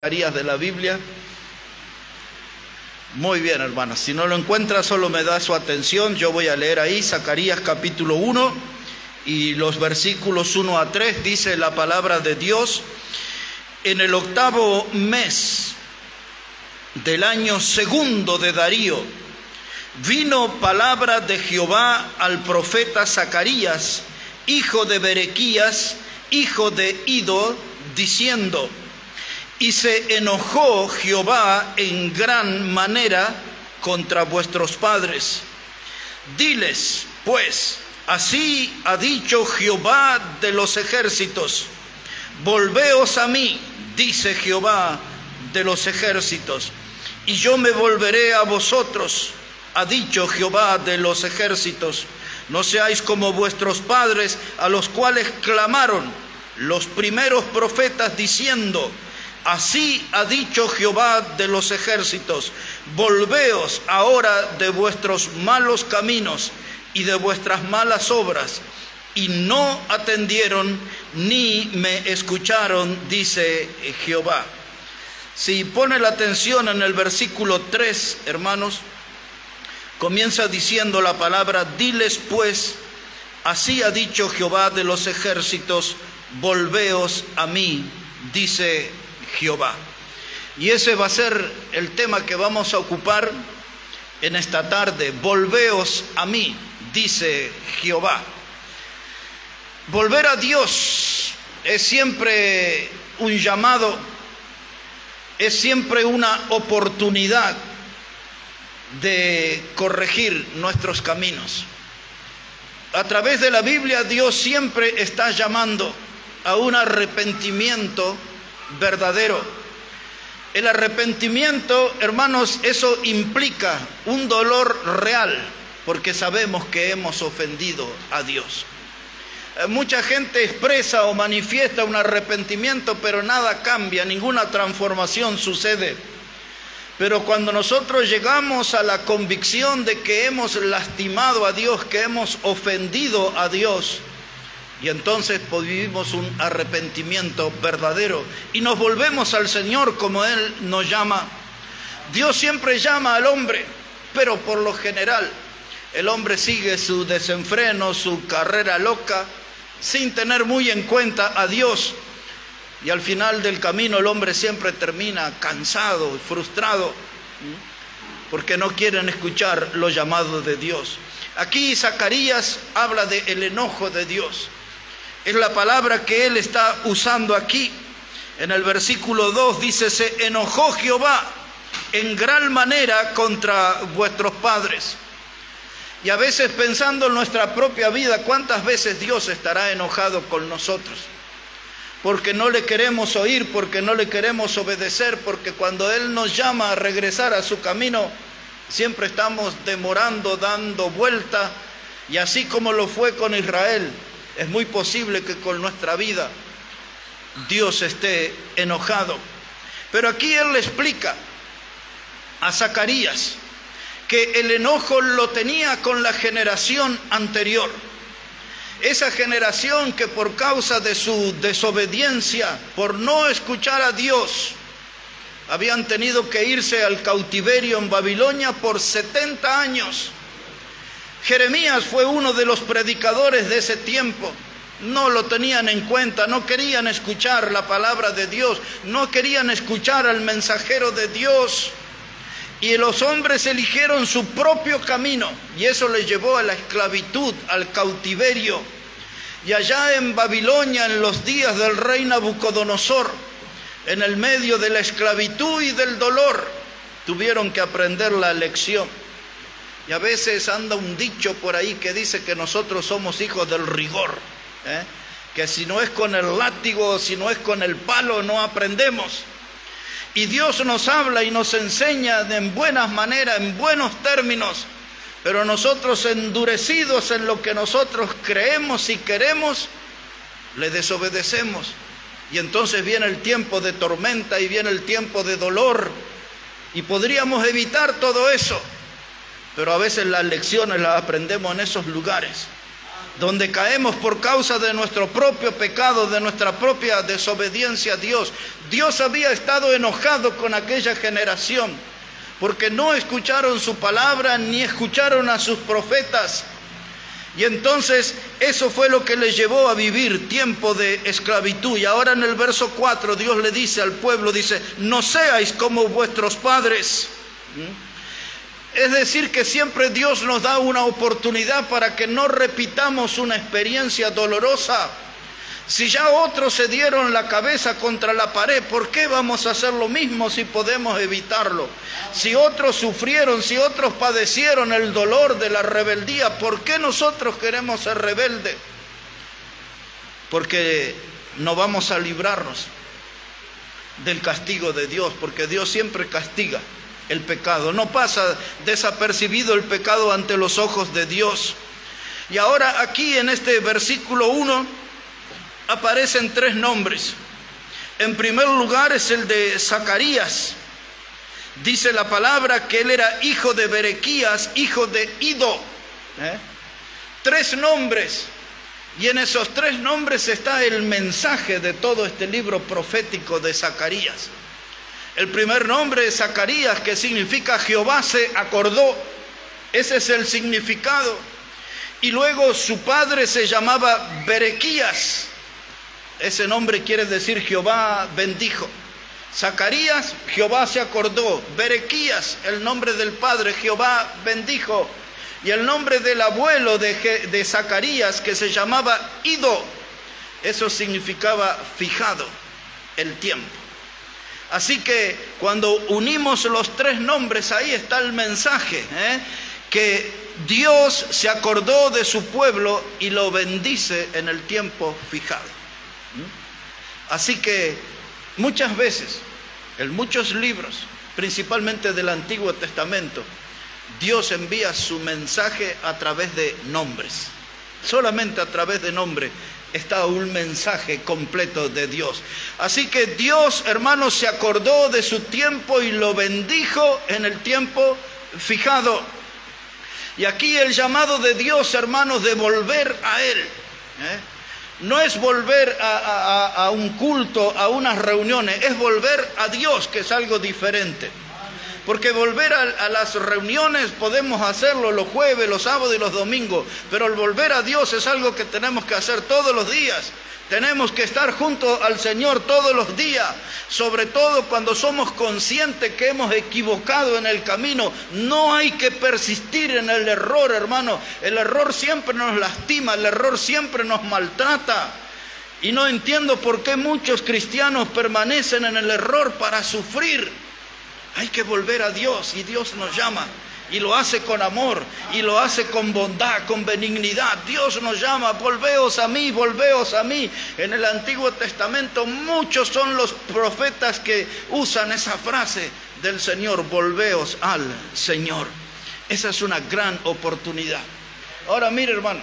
Zacarías de la Biblia. Muy bien, hermanos, si no lo encuentra solo me da su atención. Yo voy a leer ahí Zacarías capítulo 1 y los versículos 1 a 3. Dice la palabra de Dios: en el 8º mes del año segundo de Darío vino palabra de Jehová al profeta Zacarías, hijo de Berequías, hijo de Iddo, diciendo: y se enojó Jehová en gran manera contra vuestros padres. Diles, pues, así ha dicho Jehová de los ejércitos: volveos a mí, dice Jehová de los ejércitos, y yo me volveré a vosotros, ha dicho Jehová de los ejércitos. No seáis como vuestros padres, a los cuales clamaron los primeros profetas diciendo: así ha dicho Jehová de los ejércitos, volveos ahora de vuestros malos caminos y de vuestras malas obras. Y no atendieron ni me escucharon, dice Jehová. Si pone la atención en el versículo 3, hermanos, comienza diciendo la palabra: diles pues, así ha dicho Jehová de los ejércitos, volveos a mí, dice Jehová. Y ese va a ser el tema que vamos a ocupar en esta tarde. Volveos a mí, dice Jehová. Volver a Dios es siempre un llamado, es siempre una oportunidad de corregir nuestros caminos. A través de la Biblia, Dios siempre está llamando a un arrepentimiento verdadero. El arrepentimiento, hermanos, eso implica un dolor real, porque sabemos que hemos ofendido a Dios. Mucha gente expresa o manifiesta un arrepentimiento, pero nada cambia, ninguna transformación sucede. Pero cuando nosotros llegamos a la convicción de que hemos lastimado a Dios, que hemos ofendido a Dios, y entonces vivimos un arrepentimiento verdadero y nos volvemos al Señor como Él nos llama. Dios siempre llama al hombre, pero por lo general el hombre sigue su desenfreno, su carrera loca, sin tener muy en cuenta a Dios. Y al final del camino el hombre siempre termina cansado y frustrado, porque no quieren escuchar los llamados de Dios. Aquí Zacarías habla del enojo de Dios. Es la palabra que él está usando aquí. En el versículo 2 dice: se enojó Jehová en gran manera contra vuestros padres. Y a veces, pensando en nuestra propia vida, ¿cuántas veces Dios estará enojado con nosotros? Porque no le queremos oír, porque no le queremos obedecer, porque cuando Él nos llama a regresar a su camino, siempre estamos demorando, dando vuelta. Y así como lo fue con Israel, es muy posible que con nuestra vida Dios esté enojado. Pero aquí Él le explica a Zacarías que el enojo lo tenía con la generación anterior. Esa generación que por causa de su desobediencia, por no escuchar a Dios, habían tenido que irse al cautiverio en Babilonia por 70 años. Jeremías fue uno de los predicadores de ese tiempo. No lo tenían en cuenta, no querían escuchar la palabra de Dios, no querían escuchar al mensajero de Dios. Y los hombres eligieron su propio camino, y eso les llevó a la esclavitud, al cautiverio. Y allá en Babilonia, en los días del rey Nabucodonosor, en el medio de la esclavitud y del dolor, tuvieron que aprender la lección. Y a veces anda un dicho por ahí que dice que nosotros somos hijos del rigor, que si no es con el látigo, si no es con el palo, no aprendemos. Y Dios nos habla y nos enseña en buenas maneras, en buenos términos, pero nosotros, endurecidos en lo que nosotros creemos y queremos, le desobedecemos. Y entonces viene el tiempo de tormenta y viene el tiempo de dolor, y podríamos evitar todo eso, pero a veces las lecciones las aprendemos en esos lugares. donde caemos por causa de nuestro propio pecado, de nuestra propia desobediencia a Dios. Dios había estado enojado con aquella generación, porque no escucharon su palabra, ni escucharon a sus profetas. Y entonces eso fue lo que les llevó a vivir tiempo de esclavitud. Y ahora en el verso 4 Dios le dice al pueblo, dice, no seáis como vuestros padres. Es decir, que siempre Dios nos da una oportunidad para que no repitamos una experiencia dolorosa. Si ya otros se dieron la cabeza contra la pared, ¿por qué vamos a hacer lo mismo si podemos evitarlo? Si otros sufrieron, si otros padecieron el dolor de la rebeldía, ¿por qué nosotros queremos ser rebeldes? Porque no vamos a librarnos del castigo de Dios, porque Dios siempre castiga el pecado. No pasa desapercibido el pecado ante los ojos de Dios. Y ahora aquí en este versículo 1 aparecen 3 nombres. En primer lugar es el de Zacarías. Dice la palabra que él era hijo de Berequías, hijo de Ido. 3 nombres. Y en esos 3 nombres está el mensaje de todo este libro profético de Zacarías. El primer nombre es Zacarías, que significa Jehová se acordó. Ese es el significado. Y luego su padre se llamaba Berequías. Ese nombre quiere decir Jehová bendijo. Zacarías, Jehová se acordó. Berequías, el nombre del padre, Jehová bendijo. Y el nombre del abuelo de Zacarías, que se llamaba Ido, eso significaba fijado, el tiempo. Así que cuando unimos los 3 nombres, ahí está el mensaje, que Dios se acordó de su pueblo y lo bendice en el tiempo fijado. Así que muchas veces, en muchos libros, principalmente del Antiguo Testamento, Dios envía su mensaje a través de nombres. Solamente a través de nombres está un mensaje completo de Dios. Así que Dios, hermanos, se acordó de su tiempo y lo bendijo en el tiempo fijado. Y aquí el llamado de Dios, hermanos, de volver a Él. No es volver a un culto, a unas reuniones, es volver a Dios, que es algo diferente. Porque volver a las reuniones podemos hacerlo los jueves, los sábados y los domingos, pero el volver a Dios es algo que tenemos que hacer todos los días. Tenemos que estar junto al Señor todos los días, sobre todo cuando somos conscientes que hemos equivocado en el camino. No hay que persistir en el error, hermano. El error siempre nos lastima, el error siempre nos maltrata. Y no entiendo por qué muchos cristianos permanecen en el error para sufrir. Hay que volver a Dios y Dios nos llama y lo hace con amor y lo hace con bondad, con benignidad. Dios nos llama, volveos a mí, volveos a mí. En el Antiguo Testamento muchos son los profetas que usan esa frase del Señor, volveos al Señor. Esa es una gran oportunidad. Ahora mire, hermano,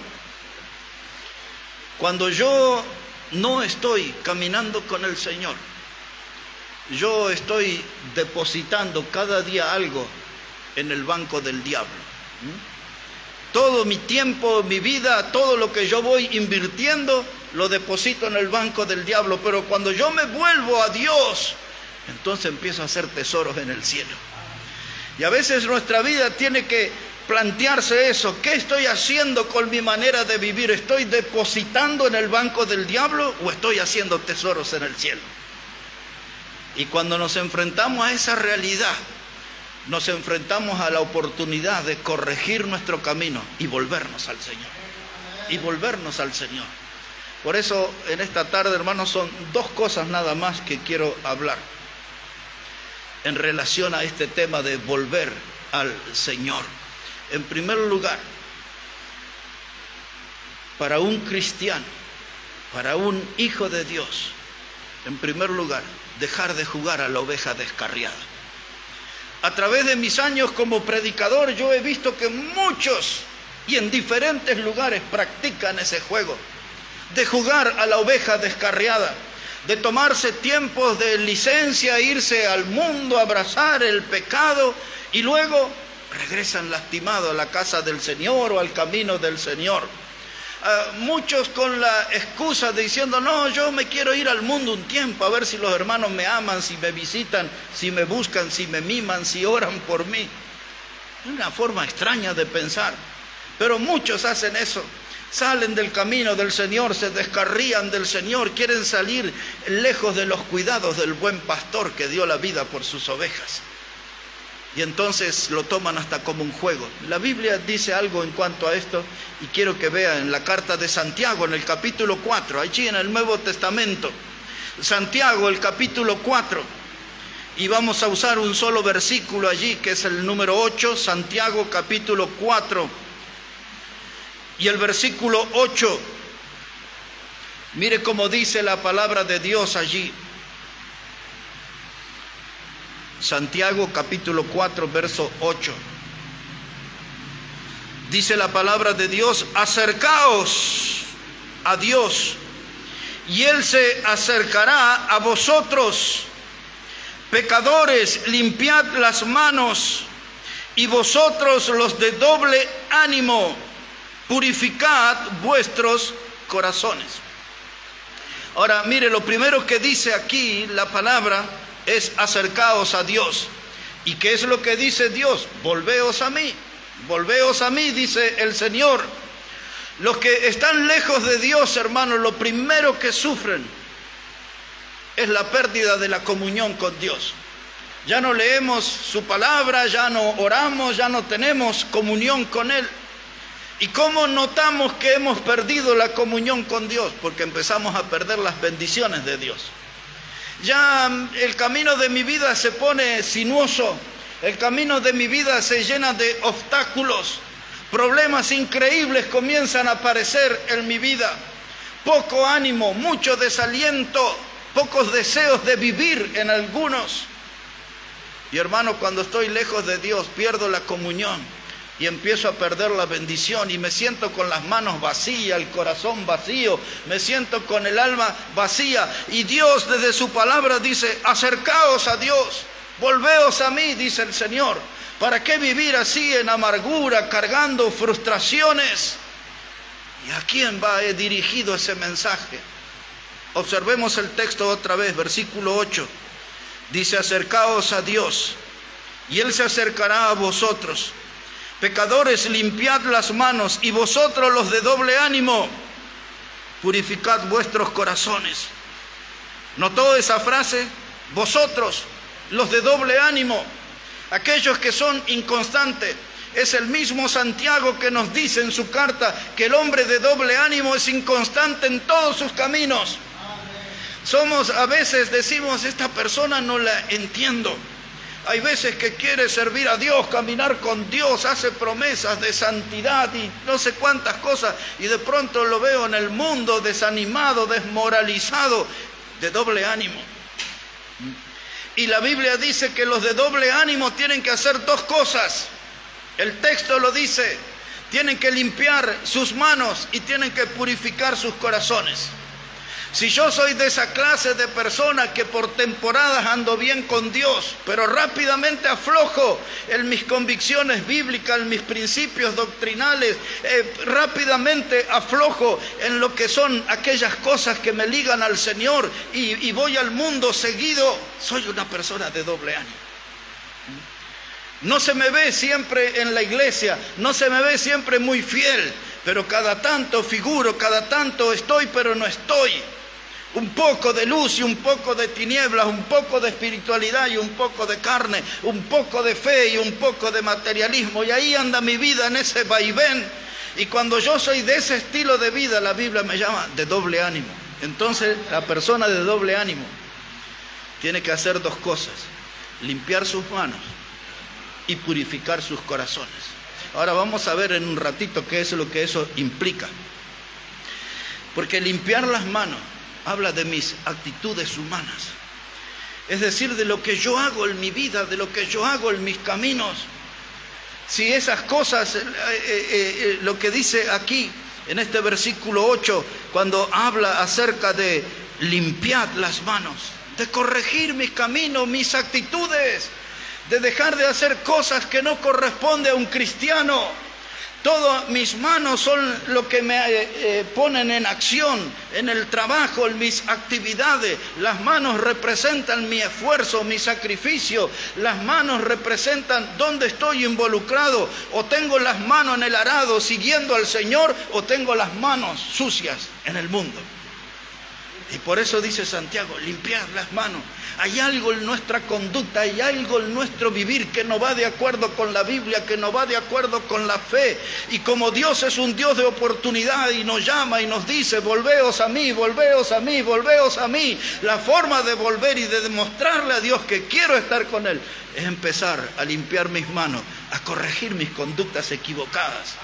cuando yo no estoy caminando con el Señor, yo estoy depositando cada día algo en el banco del diablo. Todo mi tiempo, mi vida, todo lo que yo voy invirtiendo, lo deposito en el banco del diablo. Pero cuando yo me vuelvo a Dios, entonces empiezo a hacer tesoros en el cielo. Y a veces nuestra vida tiene que plantearse eso. ¿Qué estoy haciendo con mi manera de vivir? ¿Estoy depositando en el banco del diablo o estoy haciendo tesoros en el cielo? Y cuando nos enfrentamos a esa realidad, nos enfrentamos a la oportunidad de corregir nuestro camino y volvernos al Señor. Y volvernos al Señor. Por eso, en esta tarde, hermanos, son 2 cosas nada más que quiero hablar en relación a este tema de volver al Señor. En primer lugar, para un cristiano, para un hijo de Dios, en primer lugar, dejar de jugar a la oveja descarriada. A través de mis años como predicador, yo he visto que muchos y en diferentes lugares practican ese juego de jugar a la oveja descarriada, de tomarse tiempos de licencia, irse al mundo, abrazar el pecado y luego regresan lastimados a la casa del Señor o al camino del Señor. muchos con la excusa de diciendo, no, yo me quiero ir al mundo un tiempo, a ver si los hermanos me aman, si me visitan, si me buscan, si me miman, si oran por mí. Es una forma extraña de pensar, pero muchos hacen eso. Salen del camino del Señor, se descarrían del Señor, quieren salir lejos de los cuidados del buen pastor que dio la vida por sus ovejas. Y entonces lo toman hasta como un juego. La Biblia dice algo en cuanto a esto, y quiero que vean en la carta de Santiago, en el capítulo 4, allí en el Nuevo Testamento. Santiago, el capítulo 4, y vamos a usar un solo versículo allí, que es el número 8, Santiago capítulo 4. Y el versículo 8, mire cómo dice la palabra de Dios allí. Santiago capítulo 4, verso 8. Dice la palabra de Dios, acercaos a Dios, y Él se acercará a vosotros. Pecadores, limpiad las manos, y vosotros los de doble ánimo, purificad vuestros corazones. Ahora, mire, lo primero que dice aquí la palabra es acercaos a Dios. ¿Y qué es lo que dice Dios? Volveos a mí, dice el Señor. Los que están lejos de Dios, hermanos, lo primero que sufren es la pérdida de la comunión con Dios. Ya no leemos su palabra, ya no oramos, ya no tenemos comunión con Él. ¿Y cómo notamos que hemos perdido la comunión con Dios? Porque empezamos a perder las bendiciones de Dios. Ya el camino de mi vida se pone sinuoso, el camino de mi vida se llena de obstáculos, problemas increíbles comienzan a aparecer en mi vida, poco ánimo, mucho desaliento, pocos deseos de vivir en algunos. Y hermano, cuando estoy lejos de Dios, pierdo la comunión. Y empiezo a perder la bendición y me siento con las manos vacías, el corazón vacío, me siento con el alma vacía. Y Dios desde su palabra dice, acercaos a Dios, volveos a mí, dice el Señor. ¿Para qué vivir así en amargura, cargando frustraciones? ¿Y a quién va dirigido ese mensaje? Observemos el texto otra vez, versículo 8. Dice, acercaos a Dios, y Él se acercará a vosotros. Pecadores, limpiad las manos, y vosotros los de doble ánimo, purificad vuestros corazones. ¿Notó esa frase? Vosotros, los de doble ánimo, aquellos que son inconstantes. Es el mismo Santiago que nos dice en su carta que el hombre de doble ánimo es inconstante en todos sus caminos. A veces decimos, esta persona no la entiendo. Hay veces que quiere servir a Dios, caminar con Dios, hace promesas de santidad y no sé cuántas cosas, y de pronto lo veo en el mundo desanimado, desmoralizado, de doble ánimo. Y la Biblia dice que los de doble ánimo tienen que hacer dos cosas. El texto lo dice, tienen que limpiar sus manos y tienen que purificar sus corazones. Si yo soy de esa clase de persona que por temporadas ando bien con Dios, pero rápidamente aflojo en mis convicciones bíblicas, en mis principios doctrinales, rápidamente aflojo en lo que son aquellas cosas que me ligan al Señor y voy al mundo seguido, soy una persona de doble ánimo. No se me ve siempre en la iglesia, no se me ve siempre muy fiel, pero cada tanto figuro, cada tanto estoy, pero no estoy. Un poco de luz y un poco de tinieblas, un poco de espiritualidad y un poco de carne, un poco de fe y un poco de materialismo. Y ahí anda mi vida en ese vaivén. Y cuando yo soy de ese estilo de vida, la Biblia me llama de doble ánimo. Entonces, la persona de doble ánimo tiene que hacer dos cosas: limpiar sus manos y purificar sus corazones. Ahora vamos a ver en un ratito qué es lo que eso implica. Porque limpiar las manos habla de mis actitudes humanas, es decir, de lo que yo hago en mi vida, de lo que yo hago en mis caminos. Si esas cosas, lo que dice aquí en este versículo 8, cuando habla acerca de limpiar las manos, de corregir mis caminos, mis actitudes, de dejar de hacer cosas que no corresponde a un cristiano, Todas mis manos son lo que me ponen en acción, en el trabajo, en mis actividades. Las manos representan mi esfuerzo, mi sacrificio. Las manos representan dónde estoy involucrado. O tengo las manos en el arado siguiendo al Señor, o tengo las manos sucias en el mundo. Y por eso dice Santiago, limpiar las manos. Hay algo en nuestra conducta, hay algo en nuestro vivir que no va de acuerdo con la Biblia, que no va de acuerdo con la fe. Y como Dios es un Dios de oportunidad y nos llama y nos dice, volveos a mí, volveos a mí, volveos a mí. La forma de volver y de demostrarle a Dios que quiero estar con Él es empezar a limpiar mis manos, a corregir mis conductas equivocadas.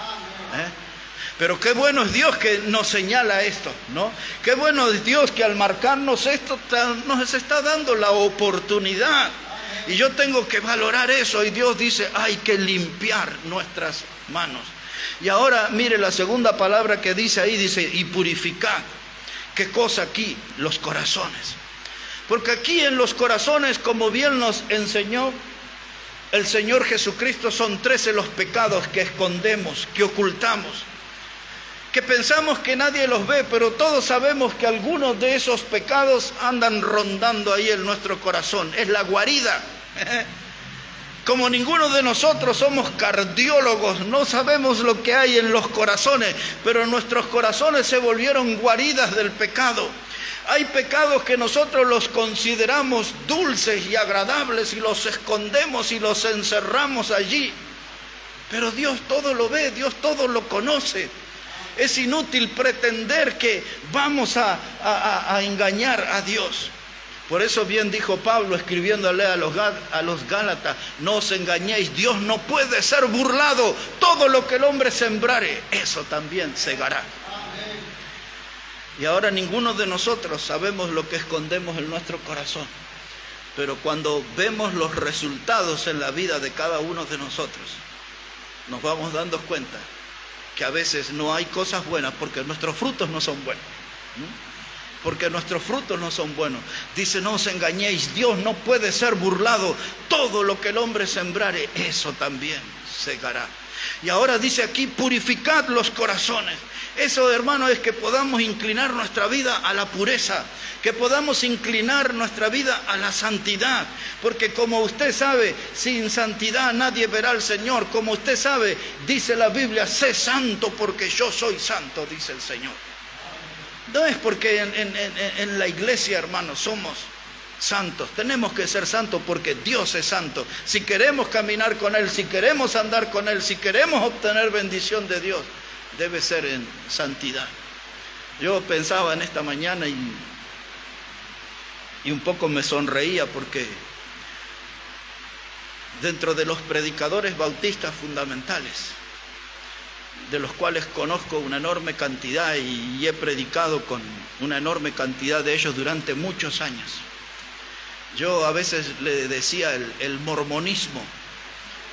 Pero qué bueno es Dios que nos señala esto, ¿no? Qué bueno es Dios que al marcarnos esto nos está dando la oportunidad. Y yo tengo que valorar eso. Y Dios dice, hay que limpiar nuestras manos. Y ahora mire la segunda palabra que dice ahí, dice, y purificad. ¿Qué cosa aquí? Los corazones. Porque aquí en los corazones, como bien nos enseñó el Señor Jesucristo, son 13 los pecados que escondemos, que ocultamos, que pensamos que nadie los ve, pero todos sabemos que algunos de esos pecados andan rondando ahí en nuestro corazón. Es la guarida. Como ninguno de nosotros somos cardiólogos, no sabemos lo que hay en los corazones, pero nuestros corazones se volvieron guaridas del pecado. Hay pecados que nosotros los consideramos dulces y agradables y los escondemos y los encerramos allí. Pero Dios todo lo ve, Dios todo lo conoce. Es inútil pretender que vamos a engañar a Dios. Por eso bien dijo Pablo escribiéndole a los Gálatas, no os engañéis, Dios no puede ser burlado. Todo lo que el hombre sembrare, eso también segará. Y ahora ninguno de nosotros sabemos lo que escondemos en nuestro corazón. Pero cuando vemos los resultados en la vida de cada uno de nosotros, nos vamos dando cuenta que a veces no hay cosas buenas porque nuestros frutos no son buenos. Porque nuestros frutos no son buenos. Dice, no os engañéis, Dios no puede ser burlado. Todo lo que el hombre sembrare, eso también segará. Y ahora dice aquí, purificad los corazones. Eso, hermano, es que podamos inclinar nuestra vida a la pureza, que podamos inclinar nuestra vida a la santidad, porque como usted sabe, sin santidad nadie verá al Señor. Como usted sabe, dice la Biblia, sé santo porque yo soy santo, dice el Señor. No es porque en la iglesia, hermanos, somos santos. Tenemos que ser santos porque Dios es santo. Si queremos caminar con Él, si queremos andar con Él, si queremos obtener bendición de Dios, debe ser en santidad. Yo pensaba en esta mañana y un poco me sonreía porque dentro de los predicadores bautistas fundamentales, de los cuales conozco una enorme cantidad y he predicado con una enorme cantidad de ellos durante muchos años, yo a veces le decía el mormonismo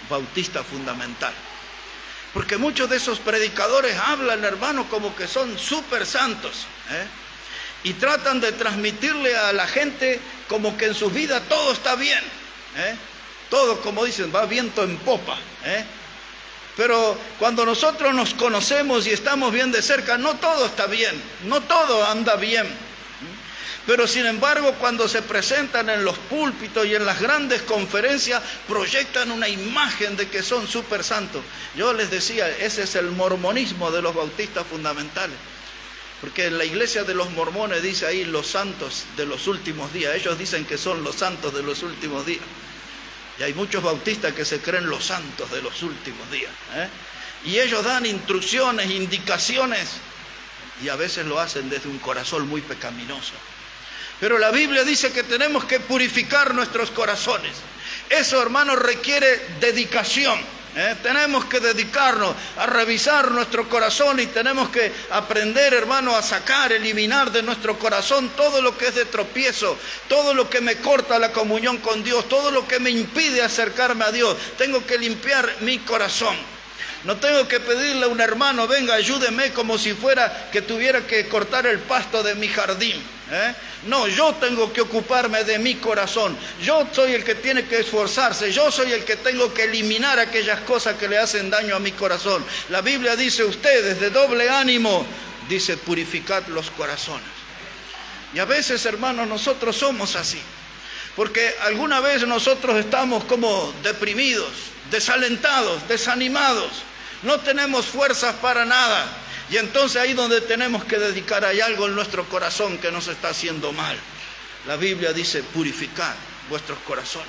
bautista fundamental. Porque muchos de esos predicadores hablan, hermano, como que son súper santos, y tratan de transmitirle a la gente como que en su vida todo está bien, todo, como dicen, va viento en popa, Pero cuando nosotros nos conocemos y estamos bien de cerca, no todo está bien, no todo anda bien. Pero sin embargo, cuando se presentan en los púlpitos y en las grandes conferencias, proyectan una imagen de que son súper santos. Yo les decía, ese es el mormonismo de los bautistas fundamentales. Porque en la iglesia de los mormones dice ahí los santos de los últimos días. Ellos dicen que son los santos de los últimos días. Y hay muchos bautistas que se creen los santos de los últimos días. Y ellos dan instrucciones, indicaciones, y a veces lo hacen desde un corazón muy pecaminoso. Pero la Biblia dice que tenemos que purificar nuestros corazones. Eso, hermano, requiere dedicación. Tenemos que dedicarnos a revisar nuestro corazón y tenemos que aprender, hermano, a sacar, eliminar de nuestro corazón todo lo que es de tropiezo, todo lo que me corta la comunión con Dios, todo lo que me impide acercarme a Dios. Tengo que limpiar mi corazón. No tengo que pedirle a un hermano, venga, ayúdeme, como si fuera que tuviera que cortar el pasto de mi jardín. No, yo tengo que ocuparme de mi corazón. Yo soy el que tiene que esforzarse. Yo soy el que tengo que eliminar aquellas cosas que le hacen daño a mi corazón. La Biblia dice, ustedes de doble ánimo, dice, purificad los corazones. Y a veces, hermanos, nosotros somos así. Porque alguna vez nosotros estamos como deprimidos, desalentados, desanimados. No tenemos fuerzas para nada. Y entonces ahí donde tenemos que dedicar, hay algo en nuestro corazón que nos está haciendo mal. La Biblia dice, purificad vuestros corazones.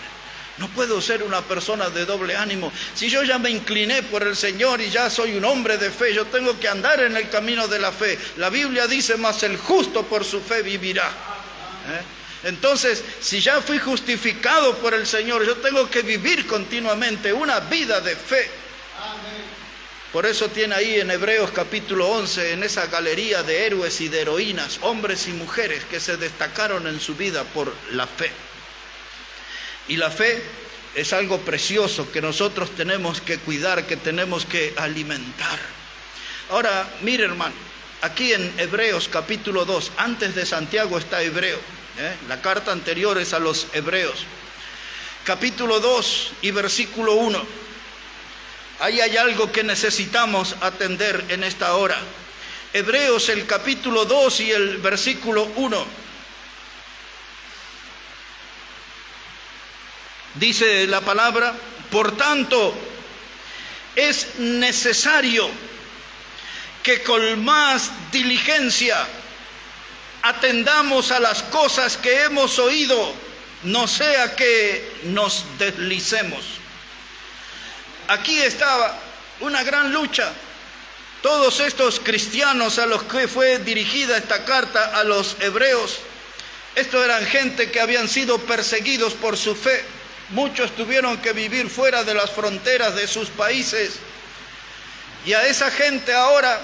No puedo ser una persona de doble ánimo. Si yo ya me incliné por el Señor y ya soy un hombre de fe, yo tengo que andar en el camino de la fe. La Biblia dice, mas el justo por su fe vivirá. Entonces, si ya fui justificado por el Señor, yo tengo que vivir continuamente una vida de fe. Por eso tiene ahí en Hebreos capítulo 11, en esa galería de héroes y de heroínas, hombres y mujeres que se destacaron en su vida por la fe. Y la fe es algo precioso que nosotros tenemos que cuidar, que tenemos que alimentar. Ahora, mire hermano, aquí en Hebreos capítulo 2, antes de Santiago está Hebreo, la carta anterior es a los Hebreos. Capítulo 2 y versículo 1. Ahí hay algo que necesitamos atender en esta hora. Hebreos el capítulo 2 y el versículo 1. Dice la palabra, por tanto, es necesario que con más diligencia atendamos a las cosas que hemos oído, no sea que nos deslicemos. Aquí estaba una gran lucha. Todos estos cristianos a los que fue dirigida esta carta a los hebreos, estos eran gente que habían sido perseguidos por su fe. Muchos tuvieron que vivir fuera de las fronteras de sus países. Y a esa gente ahora,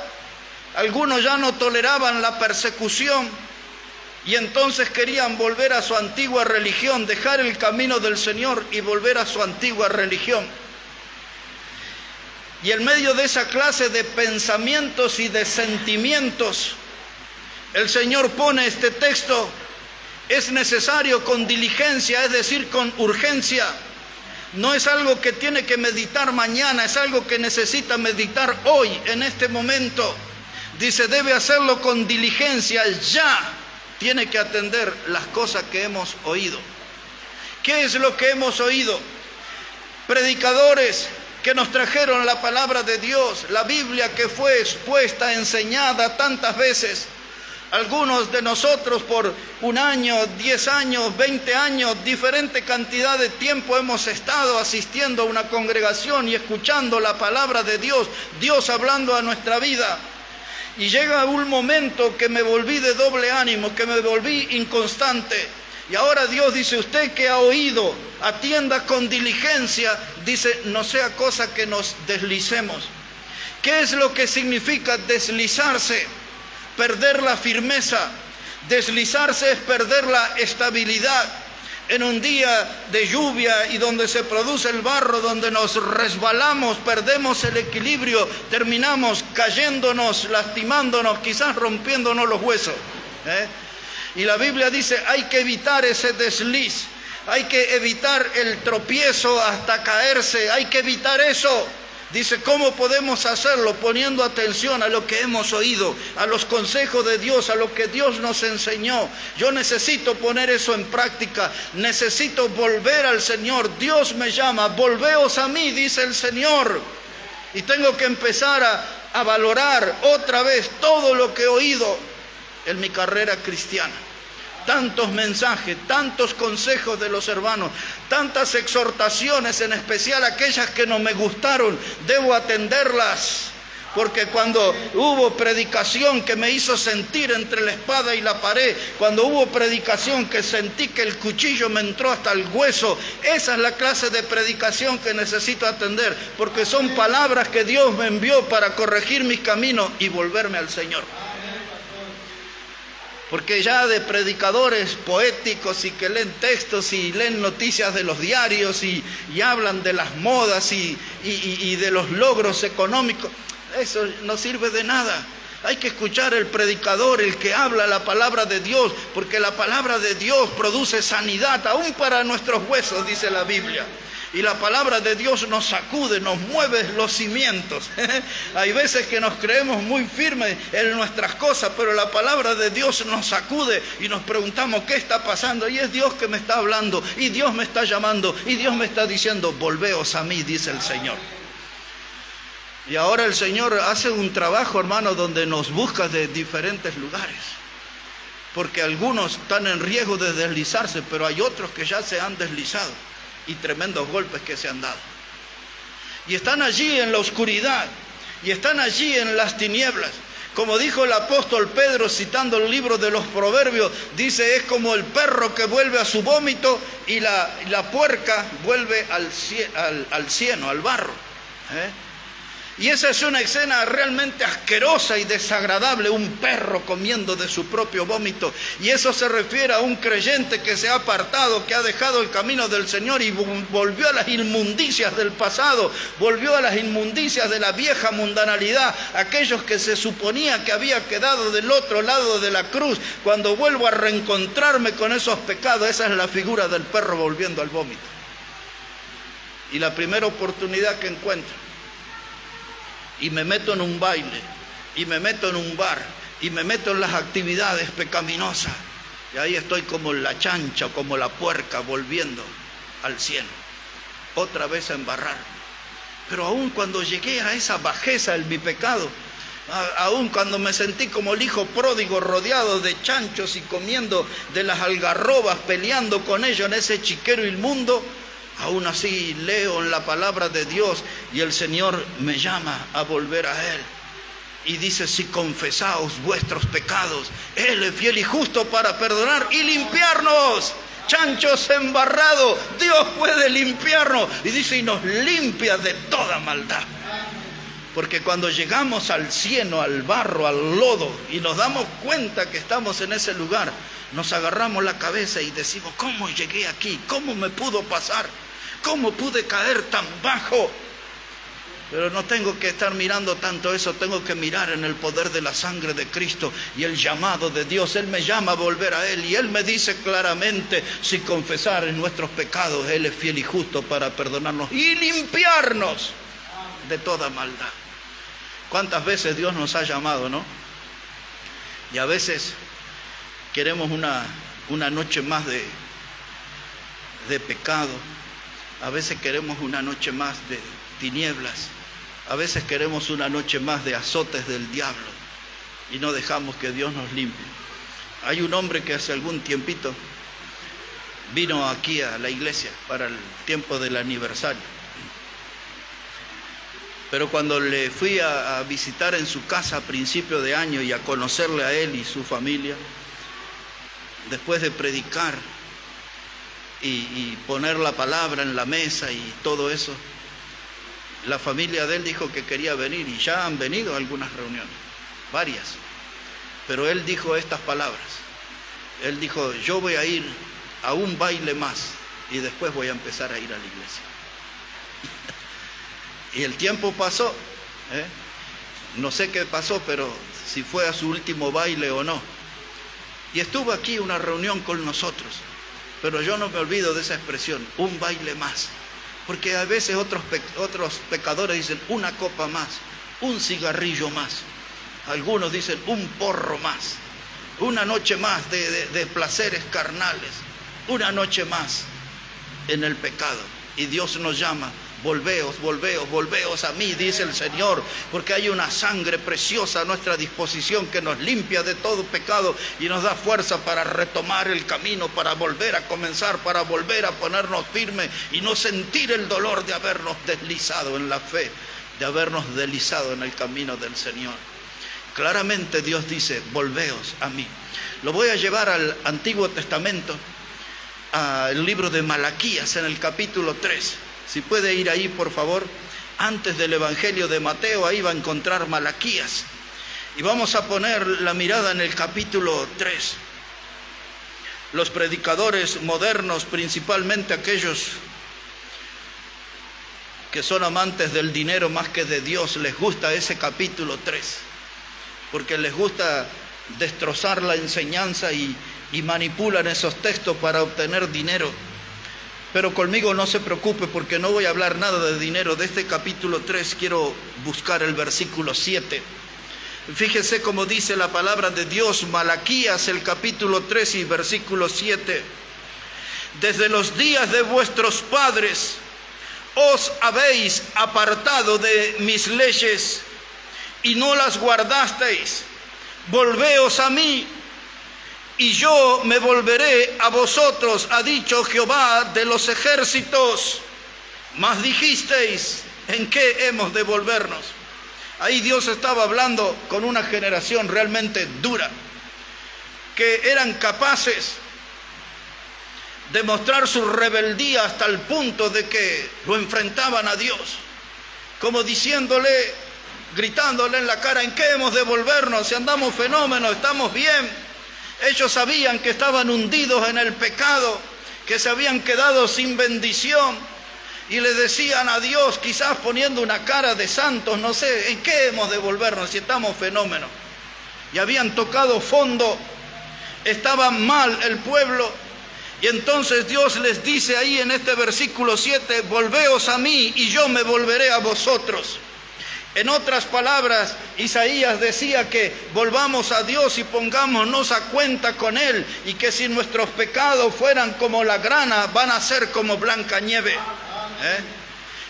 algunos ya no toleraban la persecución y entonces querían volver a su antigua religión, dejar el camino del Señor y volver a su antigua religión. Y en medio de esa clase de pensamientos y de sentimientos, el Señor pone este texto, es necesario con diligencia, es decir, con urgencia. No es algo que tiene que meditar mañana, es algo que necesita meditar hoy, en este momento. Dice, debe hacerlo con diligencia, ya tiene que atender las cosas que hemos oído. ¿Qué es lo que hemos oído? Predicadores que nos trajeron la palabra de Dios, la Biblia que fue expuesta, enseñada tantas veces. Algunos de nosotros por 1 año, 10 años, 20 años, diferente cantidad de tiempo hemos estado asistiendo a una congregación y escuchando la palabra de Dios, Dios hablando a nuestra vida. Y llega un momento que me volví de doble ánimo, que me volví inconstante. Y ahora Dios dice, usted que ha oído, atienda con diligencia, dice, no sea cosa que nos deslicemos. ¿Qué es lo que significa deslizarse? Perder la firmeza. Deslizarse es perder la estabilidad. En un día de lluvia y donde se produce el barro, donde nos resbalamos, perdemos el equilibrio, terminamos cayéndonos, lastimándonos, quizás rompiéndonos los huesos. Y la Biblia dice, hay que evitar ese desliz, hay que evitar el tropiezo hasta caerse, hay que evitar eso. Dice, ¿cómo podemos hacerlo? Poniendo atención a lo que hemos oído, a los consejos de Dios, a lo que Dios nos enseñó. Yo necesito poner eso en práctica, necesito volver al Señor. Dios me llama, volveos a mí, dice el Señor. Y tengo que empezar a valorar otra vez todo lo que he oído en mi carrera cristiana. Tantos mensajes, tantos consejos de los hermanos, tantas exhortaciones, en especial aquellas que no me gustaron, debo atenderlas. Porque cuando hubo predicación que me hizo sentir entre la espada y la pared, cuando hubo predicación que sentí que el cuchillo me entró hasta el hueso, esa es la clase de predicación que necesito atender, porque son palabras que Dios me envió para corregir mis caminos y volverme al Señor. Porque ya de predicadores poéticos y que leen textos y leen noticias de los diarios y hablan de las modas y de los logros económicos, eso no sirve de nada. Hay que escuchar el predicador, el que habla la palabra de Dios, porque la palabra de Dios produce sanidad, aún para nuestros huesos, dice la Biblia. Y la palabra de Dios nos sacude, nos mueve los cimientos. Hay veces que nos creemos muy firmes en nuestras cosas, pero la palabra de Dios nos sacude y nos preguntamos qué está pasando. Y es Dios que me está hablando, y Dios me está llamando, y Dios me está diciendo, volveos a mí, dice el Señor. Y ahora el Señor hace un trabajo, hermano, donde nos busca de diferentes lugares. Porque algunos están en riesgo de deslizarse, pero hay otros que ya se han deslizado. Y tremendos golpes que se han dado. Y están allí en la oscuridad. Y están allí en las tinieblas. Como dijo el apóstol Pedro, citando el libro de los Proverbios, dice, es como el perro que vuelve a su vómito y la puerca vuelve al cieno, al barro. Y esa es una escena realmente asquerosa y desagradable, un perro comiendo de su propio vómito. Y eso se refiere a un creyente que se ha apartado, que ha dejado el camino del Señor y volvió a las inmundicias del pasado, volvió a las inmundicias de la vieja mundanalidad, aquellos que se suponía que había quedado del otro lado de la cruz. Cuando vuelvo a reencontrarme con esos pecados, esa es la figura del perro volviendo al vómito. Y la primera oportunidad que encuentro, y me meto en un baile, y me meto en un bar, y me meto en las actividades pecaminosas, y ahí estoy como la chancha, como la puerca, volviendo al cielo, otra vez a embarrar. Pero aún cuando llegué a esa bajeza en mi pecado, aún cuando me sentí como el hijo pródigo rodeado de chanchos y comiendo de las algarrobas, peleando con ellos en ese chiquero inmundo, aún así leo en la palabra de Dios y el Señor me llama a volver a Él. Y dice, si confesaos vuestros pecados, Él es fiel y justo para perdonar y limpiarnos. Chanchos embarrados, Dios puede limpiarnos. Y dice, y nos limpia de toda maldad. Porque cuando llegamos al cieno, al barro, al lodo, y nos damos cuenta que estamos en ese lugar, nos agarramos la cabeza y decimos, ¿cómo llegué aquí? ¿Cómo me pudo pasar? ¿Cómo pude caer tan bajo? Pero no tengo que estar mirando tanto eso, tengo que mirar en el poder de la sangre de Cristo y el llamado de Dios. Él me llama a volver a Él y Él me dice claramente, si confesar nuestros pecados, Él es fiel y justo para perdonarnos y limpiarnos de toda maldad. ¿Cuántas veces Dios nos ha llamado, no? Y a veces queremos una noche más de pecado. A veces queremos una noche más de tinieblas. A veces queremos una noche más de azotes del diablo. Y no dejamos que Dios nos limpie. Hay un hombre que hace algún tiempito vino aquí a la iglesia para el tiempo del aniversario. Pero cuando le fui a visitar en su casa a principio de año y a conocerle a él y su familia, después de predicar y poner la palabra en la mesa y todo eso, la familia de él dijo que quería venir y ya han venido a algunas reuniones, varias. Pero él dijo estas palabras. Él dijo, yo voy a ir a un baile más y después voy a empezar a ir a la iglesia. Y el tiempo pasó, no sé qué pasó, pero si fue a su último baile o no. Y estuvo aquí una reunión con nosotros, pero yo no me olvido de esa expresión, un baile más. Porque a veces otros pecadores dicen una copa más, un cigarrillo más. Algunos dicen un porro más, una noche más de placeres carnales, una noche más en el pecado. Y Dios nos llama, volveos, volveos, volveos a mí, dice el Señor, porque hay una sangre preciosa a nuestra disposición que nos limpia de todo pecado y nos da fuerza para retomar el camino, para volver a comenzar, para volver a ponernos firmes y no sentir el dolor de habernos deslizado en la fe, de habernos deslizado en el camino del Señor. Claramente Dios dice, volveos a mí. Lo voy a llevar al Antiguo Testamento, al libro de Malaquías, en el capítulo 3. Si puede ir ahí, por favor, antes del Evangelio de Mateo, ahí va a encontrar Malaquías. Y vamos a poner la mirada en el capítulo 3. Los predicadores modernos, principalmente aquellos que son amantes del dinero más que de Dios, les gusta ese capítulo 3. porque les gusta destrozar la enseñanza y manipulan esos textos para obtener dinero. Pero conmigo no se preocupe, porque no voy a hablar nada de dinero. De este capítulo 3 quiero buscar el versículo 7. Fíjese cómo dice la palabra de Dios, Malaquías, el capítulo 3 y versículo 7. Desde los días de vuestros padres os habéis apartado de mis leyes y no las guardasteis. Volveos a mí, y yo me volveré a vosotros, ha dicho Jehová de los ejércitos. Mas dijisteis, ¿en qué hemos de volvernos? Ahí Dios estaba hablando con una generación realmente dura, que eran capaces de mostrar su rebeldía hasta el punto de que lo enfrentaban a Dios, como diciéndole, gritándole en la cara, ¿en qué hemos de volvernos? Si andamos fenómenos, estamos bien. Ellos sabían que estaban hundidos en el pecado, que se habían quedado sin bendición, y le decían a Dios, quizás poniendo una cara de santos, no sé, ¿en qué hemos de volvernos si estamos fenómenos? Y habían tocado fondo, estaba mal el pueblo, y entonces Dios les dice ahí en este versículo 7, volveos a mí y yo me volveré a vosotros. En otras palabras, Isaías decía que volvamos a Dios y pongámonos a cuenta con Él, y que si nuestros pecados fueran como la grana, van a ser como blanca nieve.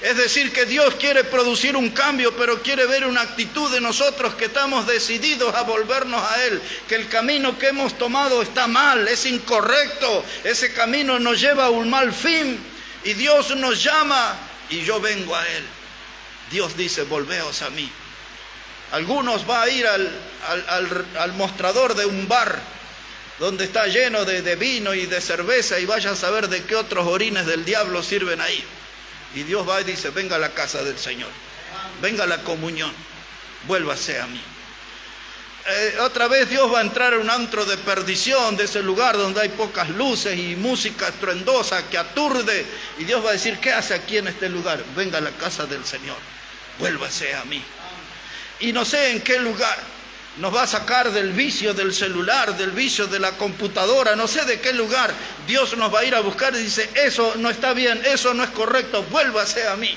Es decir, que Dios quiere producir un cambio, pero quiere ver una actitud de nosotros que estamos decididos a volvernos a Él, que el camino que hemos tomado está mal, es incorrecto, ese camino nos lleva a un mal fin, y Dios nos llama y yo vengo a Él. Dios dice, volveos a mí. Algunos van a ir al mostrador de un bar donde está lleno de vino y de cerveza, y vaya a saber de qué otros orines del diablo sirven ahí. Y Dios va y dice, venga a la casa del Señor, venga a la comunión, vuélvase a mí. Otra vez Dios va a entrar en un antro de perdición, de ese lugar donde hay pocas luces y música estruendosa que aturde, y Dios va a decir, ¿qué hace aquí en este lugar? Venga a la casa del Señor, vuélvase a mí. Y no sé en qué lugar nos va a sacar del vicio del celular, del vicio de la computadora, no sé de qué lugar Dios nos va a ir a buscar y dice, eso no está bien, eso no es correcto, vuélvase a mí.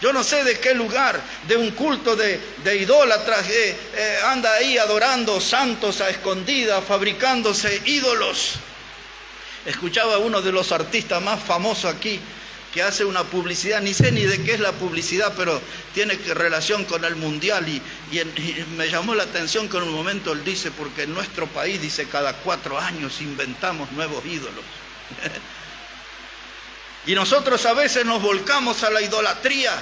Yo no sé de qué lugar, de un culto de idólatras, anda ahí adorando santos a escondidas, fabricándose ídolos. Escuchaba a uno de los artistas más famosos aquí, que hace una publicidad, ni sé ni de qué es la publicidad, pero tiene relación con el mundial, y me llamó la atención que en un momento él dice, porque en nuestro país, dice, cada 4 años inventamos nuevos ídolos. Y nosotros a veces nos volcamos a la idolatría,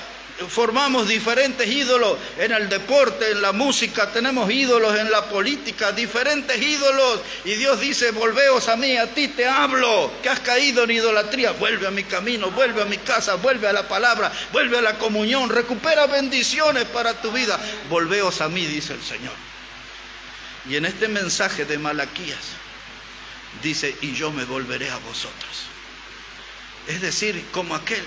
formamos diferentes ídolos en el deporte, en la música, tenemos ídolos en la política, diferentes ídolos, y Dios dice, volveos a mí, a ti te hablo, que has caído en idolatría, vuelve a mi camino, vuelve a mi casa, vuelve a la palabra, vuelve a la comunión, recupera bendiciones para tu vida, volveos a mí, dice el Señor. Y en este mensaje de Malaquías dice, y yo me volveré a vosotros. Es decir, como aquel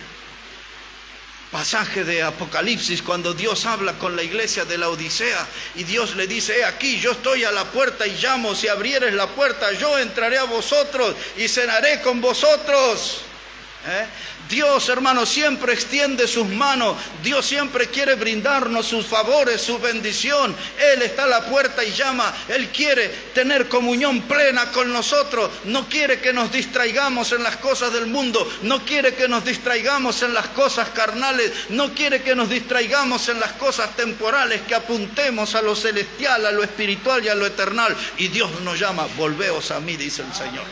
pasaje de Apocalipsis, cuando Dios habla con la iglesia de la Odisea, y Dios le dice, aquí yo estoy a la puerta y llamo, si abrieres la puerta, yo entraré a vosotros y cenaré con vosotros. Dios, hermano, siempre extiende sus manos, Dios siempre quiere brindarnos sus favores, su bendición. Él está a la puerta y llama, Él quiere tener comunión plena con nosotros, no quiere que nos distraigamos en las cosas del mundo, no quiere que nos distraigamos en las cosas carnales, no quiere que nos distraigamos en las cosas temporales, que apuntemos a lo celestial, a lo espiritual y a lo eternal. Y Dios nos llama, volveos a mí, dice el Señor.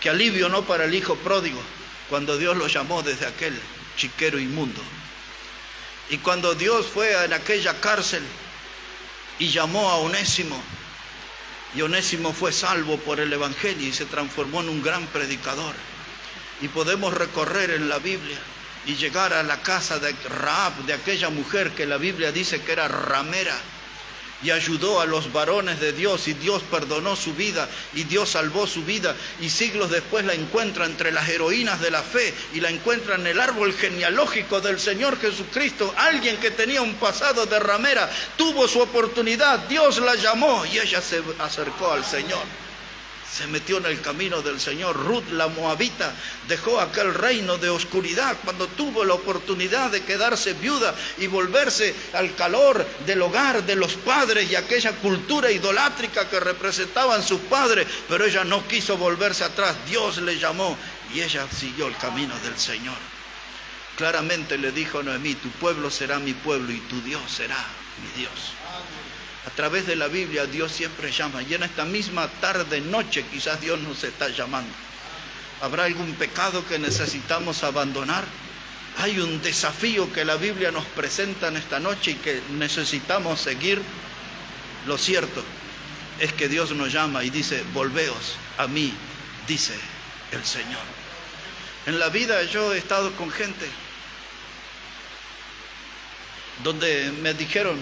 Qué alivio, ¿no?, para el hijo pródigo, cuando Dios lo llamó desde aquel chiquero inmundo. Y cuando Dios fue en aquella cárcel y llamó a Onésimo, y Onésimo fue salvo por el Evangelio y se transformó en un gran predicador. Y podemos recorrer en la Biblia y llegar a la casa de Rahab, de aquella mujer que la Biblia dice que era ramera, y ayudó a los varones de Dios, y Dios perdonó su vida, y Dios salvó su vida, y siglos después la encuentra entre las heroínas de la fe, y la encuentra en el árbol genealógico del Señor Jesucristo. Alguien que tenía un pasado de ramera, tuvo su oportunidad, Dios la llamó, y ella se acercó al Señor. Se metió en el camino del Señor. Ruth, la moabita, dejó aquel reino de oscuridad cuando tuvo la oportunidad de quedarse viuda y volverse al calor del hogar de los padres y aquella cultura idolátrica que representaban sus padres, pero ella no quiso volverse atrás. Dios le llamó y ella siguió el camino del Señor. Claramente le dijo a Noemí: tu pueblo será mi pueblo y tu Dios será mi Dios. A través de la Biblia Dios siempre llama, y en esta misma tarde, noche, quizás Dios nos está llamando. ¿Habrá algún pecado que necesitamos abandonar? Hay un desafío que la Biblia nos presenta en esta noche y que necesitamos seguir. Lo cierto es que Dios nos llama y dice: volveos a mí, dice el Señor. En la vida yo he estado con gente donde me dijeron,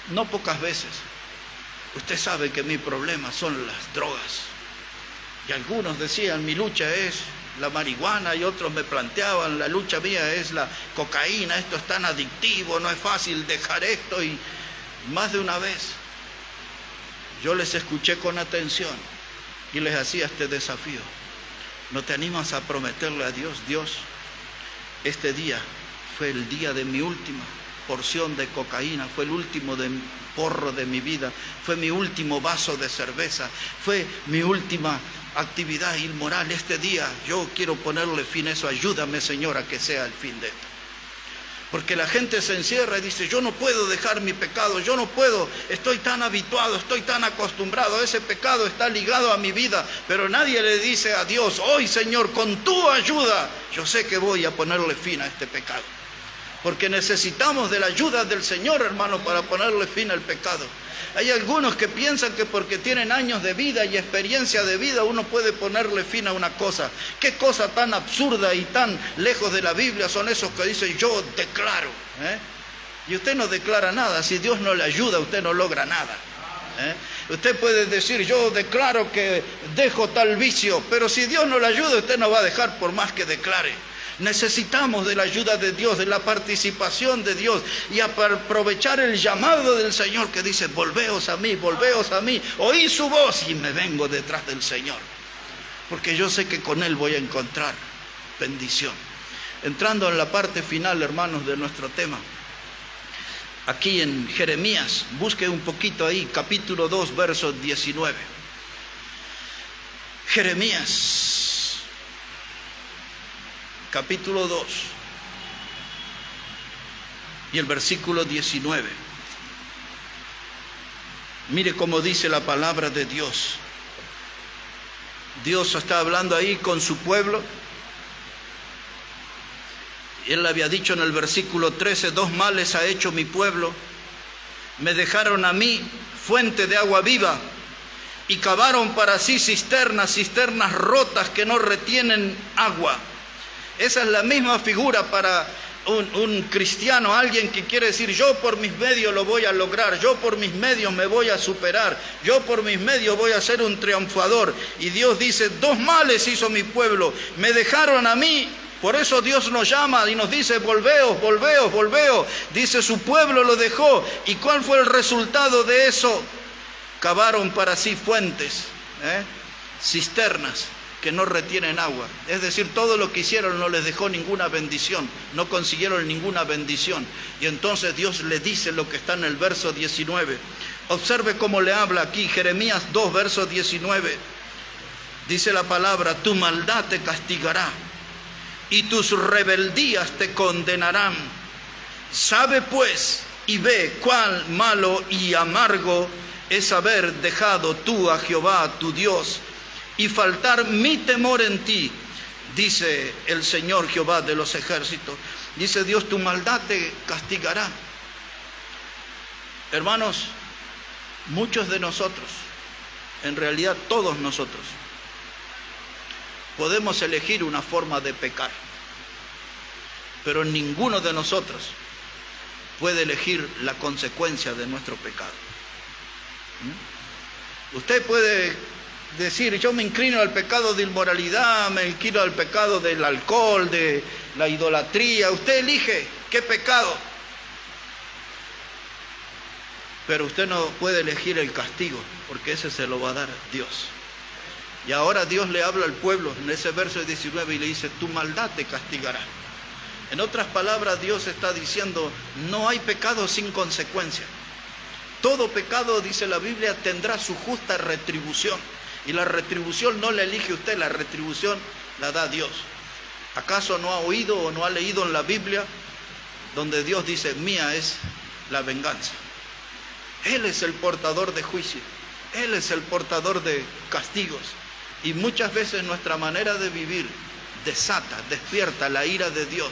no pocas veces: usted sabe que mi problema son las drogas. Y algunos decían: mi lucha es la marihuana, y otros me planteaban: la lucha mía es la cocaína, esto es tan adictivo, no es fácil dejar esto. Y más de una vez yo les escuché con atención y les hacía este desafío: ¿no te animas a prometerle a Dios: Dios, este día fue el día de mi última porción de cocaína, fue el último porro de mi vida, fue mi último vaso de cerveza, fue mi última actividad inmoral, este día yo quiero ponerle fin a eso, ayúdame, Señor, a que sea el fin de esto? Porque la gente se encierra y dice: yo no puedo dejar mi pecado, yo no puedo, estoy tan habituado, estoy tan acostumbrado, ese pecado está ligado a mi vida. Pero nadie le dice a Dios: hoy, Señor, con tu ayuda, yo sé que voy a ponerle fin a este pecado. Porque necesitamos de la ayuda del Señor, hermano, para ponerle fin al pecado. Hay algunos que piensan que porque tienen años de vida y experiencia de vida uno puede ponerle fin a una cosa. ¿Qué cosa tan absurda y tan lejos de la Biblia son esos que dicen: yo declaro? Y usted no declara nada. Si Dios no le ayuda, usted no logra nada. Usted puede decir: yo declaro que dejo tal vicio, pero si Dios no le ayuda, usted no va a dejar por más que declare. Necesitamos de la ayuda de Dios, de la participación de Dios, y aprovechar el llamado del Señor que dice: volveos a mí, oí su voz y me vengo detrás del Señor, porque yo sé que con Él voy a encontrar bendición. Entrando en la parte final, hermanos, de nuestro tema, aquí en Jeremías, busque un poquito ahí, capítulo 2, verso 19. Jeremías capítulo 2 y el versículo 19. Mire cómo dice la palabra de Dios. Dios está hablando ahí con su pueblo. Él le había dicho en el versículo 13: dos males ha hecho mi pueblo. Me dejaron a mí fuente de agua viva, y cavaron para sí cisternas rotas que no retienen agua. Esa es la misma figura para un cristiano, alguien que quiere decir: yo por mis medios lo voy a lograr, yo por mis medios me voy a superar, yo por mis medios voy a ser un triunfador. Y Dios dice: dos males hizo mi pueblo, me dejaron a mí. Por eso Dios nos llama y nos dice: volveos, volveos, volveos. Dice: su pueblo lo dejó. ¿Y cuál fue el resultado de eso? Cavaron para sí fuentes, cisternas que no retienen agua. Es decir, todo lo que hicieron no les dejó ninguna bendición, no consiguieron ninguna bendición. Y entonces Dios le dice lo que está en el verso 19. Observe cómo le habla aquí, Jeremías 2, verso 19. Dice la palabra: tu maldad te castigará y tus rebeldías te condenarán. Sabe pues y ve cuán malo y amargo es haber dejado tú a Jehová tu Dios y faltar mi temor en ti, dice el Señor Jehová de los ejércitos. Dice Dios: tu maldad te castigará. Hermanos, muchos de nosotros, en realidad todos nosotros, podemos elegir una forma de pecar, pero ninguno de nosotros puede elegir la consecuencia de nuestro pecado. Usted puede decir, yo me inclino al pecado de inmoralidad, me inclino al pecado del alcohol, de la idolatría. Usted elige qué pecado. Pero usted no puede elegir el castigo, porque ese se lo va a dar Dios. Y ahora Dios le habla al pueblo en ese verso 19 y le dice, tu maldad te castigará. En otras palabras, Dios está diciendo, no hay pecado sin consecuencia. Todo pecado, dice la Biblia, tendrá su justa retribución. Y la retribución no la elige usted, la retribución la da Dios. ¿Acaso no ha oído o no ha leído en la Biblia donde Dios dice, mía es la venganza? Él es el portador de juicio, Él es el portador de castigos. Y muchas veces nuestra manera de vivir desata, despierta la ira de Dios.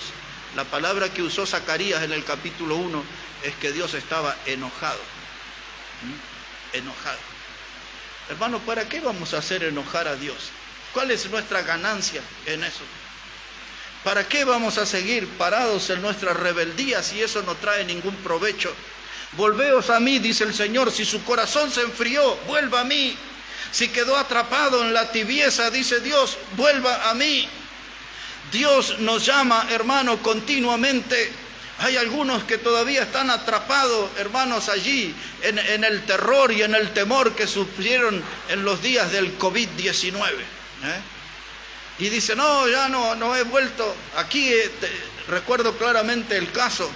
La palabra que usó Zacarías en el capítulo 1 es que Dios estaba enojado. Enojado. Hermano, ¿para qué vamos a hacer enojar a Dios? ¿Cuál es nuestra ganancia en eso? ¿Para qué vamos a seguir parados en nuestras rebeldías si eso no trae ningún provecho? Volveos a mí, dice el Señor, si su corazón se enfrió, vuelva a mí. Si quedó atrapado en la tibieza, dice Dios, vuelva a mí. Dios nos llama, hermano, continuamente. Hay algunos que todavía están atrapados, hermanos, allí en el terror y en el temor que sufrieron en los días del COVID-19. Y dice, no, ya no he vuelto. Aquí recuerdo claramente el caso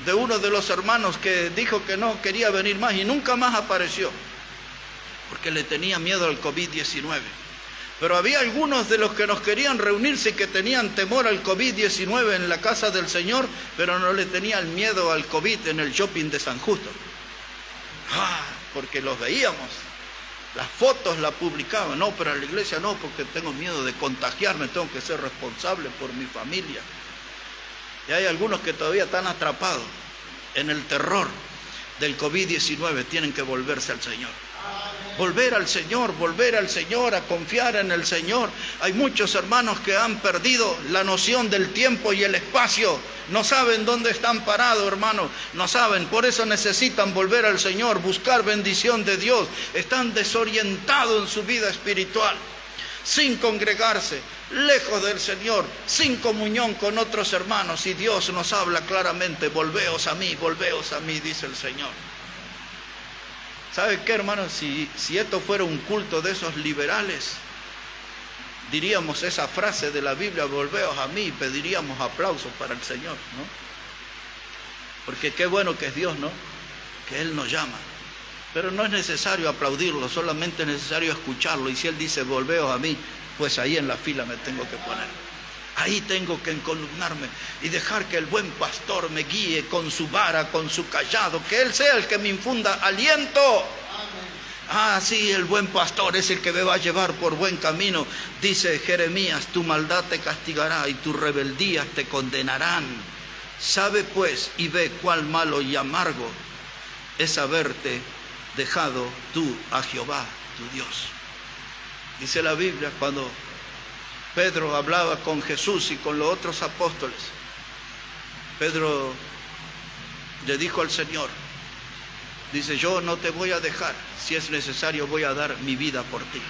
de uno de los hermanos que dijo que no quería venir más y nunca más apareció, porque le tenía miedo al COVID-19. Pero había algunos de los que nos querían reunirse y que tenían temor al COVID-19 en la casa del Señor, pero no le tenían miedo al COVID en el shopping de San Justo. Porque los veíamos, las fotos las publicaban. No, pero a la iglesia no, porque tengo miedo de contagiarme, tengo que ser responsable por mi familia. Y hay algunos que todavía están atrapados en el terror del COVID-19, tienen que volverse al Señor. Volver al Señor, a confiar en el Señor. Hay muchos hermanos que han perdido la noción del tiempo y el espacio. No saben dónde están parados, hermanos. No saben, por eso necesitan volver al Señor, buscar bendición de Dios. Están desorientados en su vida espiritual, sin congregarse, lejos del Señor, sin comunión con otros hermanos. Y Dios nos habla claramente, volveos a mí, dice el Señor. ¿Sabe qué, hermanos? Si esto fuera un culto de esos liberales, diríamos esa frase de la Biblia, volveos a mí, y pediríamos aplausos para el Señor, ¿no? Porque qué bueno que es Dios, ¿no? Que Él nos llama. Pero no es necesario aplaudirlo, solamente es necesario escucharlo. Y si Él dice, volveos a mí, pues ahí en la fila me tengo que poner. Ahí tengo que encolumnarme y dejar que el buen pastor me guíe con su vara, con su cayado, que Él sea el que me infunda aliento. Amén. Sí, el buen pastor es el que me va a llevar por buen camino. Dice Jeremías, tu maldad te castigará y tus rebeldías te condenarán. Sabe pues y ve cuál malo y amargo es haberte dejado tú a Jehová, tu Dios. Dice la Biblia, cuando Pedro hablaba con Jesús y con los otros apóstoles, Pedro le dijo al Señor, dice, yo no te voy a dejar, si es necesario voy a dar mi vida por ti.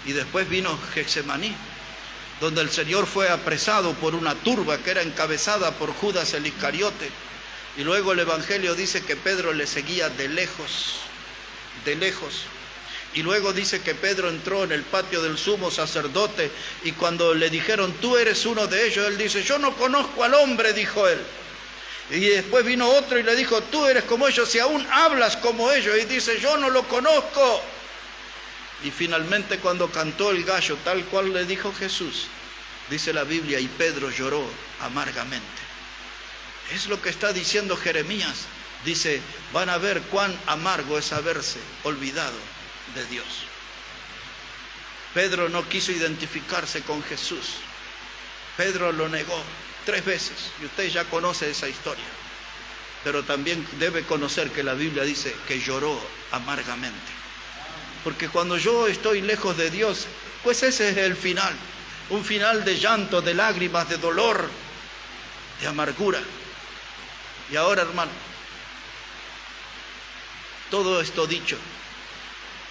Y después vino Getsemaní, donde el Señor fue apresado por una turba que era encabezada por Judas el Iscariote. Y luego el Evangelio dice que Pedro le seguía de lejos, de lejos. Y luego dice que Pedro entró en el patio del sumo sacerdote y cuando le dijeron, tú eres uno de ellos, él dice, yo no conozco al hombre, dijo él. Y después vino otro y le dijo, tú eres como ellos y aún hablas como ellos. Y dice, yo no lo conozco. Y finalmente cuando cantó el gallo, tal cual le dijo Jesús, dice la Biblia, y Pedro lloró amargamente. Es lo que está diciendo Jeremías. Dice, van a ver cuán amargo es haberse olvidado de Dios. Pedro no quiso identificarse con Jesús. Pedro lo negó 3 veces y usted ya conoce esa historia. Pero también debe conocer que la Biblia dice que lloró amargamente. Porque cuando yo estoy lejos de Dios, pues ese es el final. Un final de llanto, de lágrimas, de dolor, de amargura. Y ahora, hermano, todo esto dicho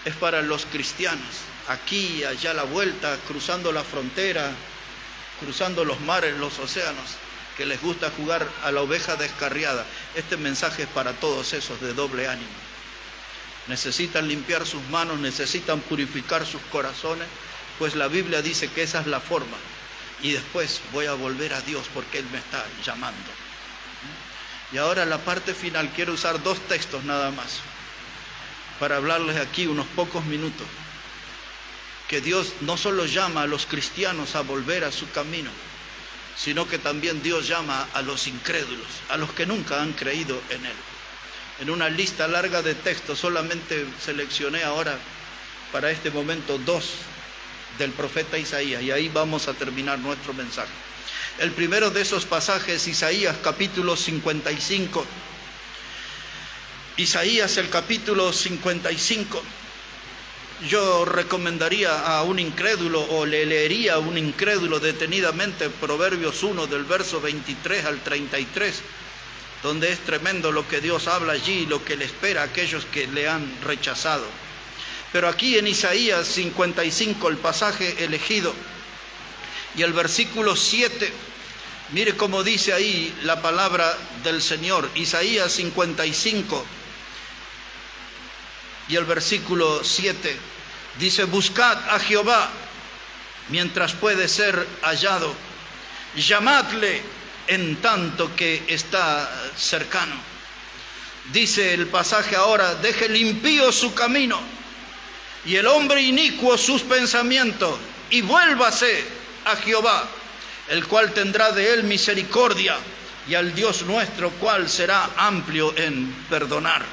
es para los cristianos, aquí, allá a la vuelta, cruzando la frontera, cruzando los mares, los océanos, que les gusta jugar a la oveja descarriada. Este mensaje es para todos esos de doble ánimo. Necesitan limpiar sus manos, necesitan purificar sus corazones, pues la Biblia dice que esa es la forma. Y después voy a volver a Dios porque Él me está llamando. Y ahora la parte final, quiero usar 2 textos nada más para hablarles aquí unos pocos minutos. Que Dios no solo llama a los cristianos a volver a su camino, sino que también Dios llama a los incrédulos, a los que nunca han creído en Él. En una lista larga de textos solamente seleccioné ahora para este momento 2 del profeta Isaías, y ahí vamos a terminar nuestro mensaje. El primero de esos pasajes, Isaías capítulo 55. Isaías el capítulo 55. Yo recomendaría a un incrédulo, o le leería a un incrédulo detenidamente Proverbios 1 del verso 23 al 33, donde es tremendo lo que Dios habla allí y lo que le espera a aquellos que le han rechazado. Pero aquí en Isaías 55, el pasaje elegido, y el versículo 7, mire cómo dice ahí la palabra del Señor. Isaías 55 y el versículo 7 dice: buscad a Jehová mientras puede ser hallado, llamadle en tanto que está cercano. Dice el pasaje ahora: deje el impío su camino y el hombre inicuo sus pensamientos, y vuélvase a Jehová, el cual tendrá de él misericordia, y al Dios nuestro, cual será amplio en perdonar.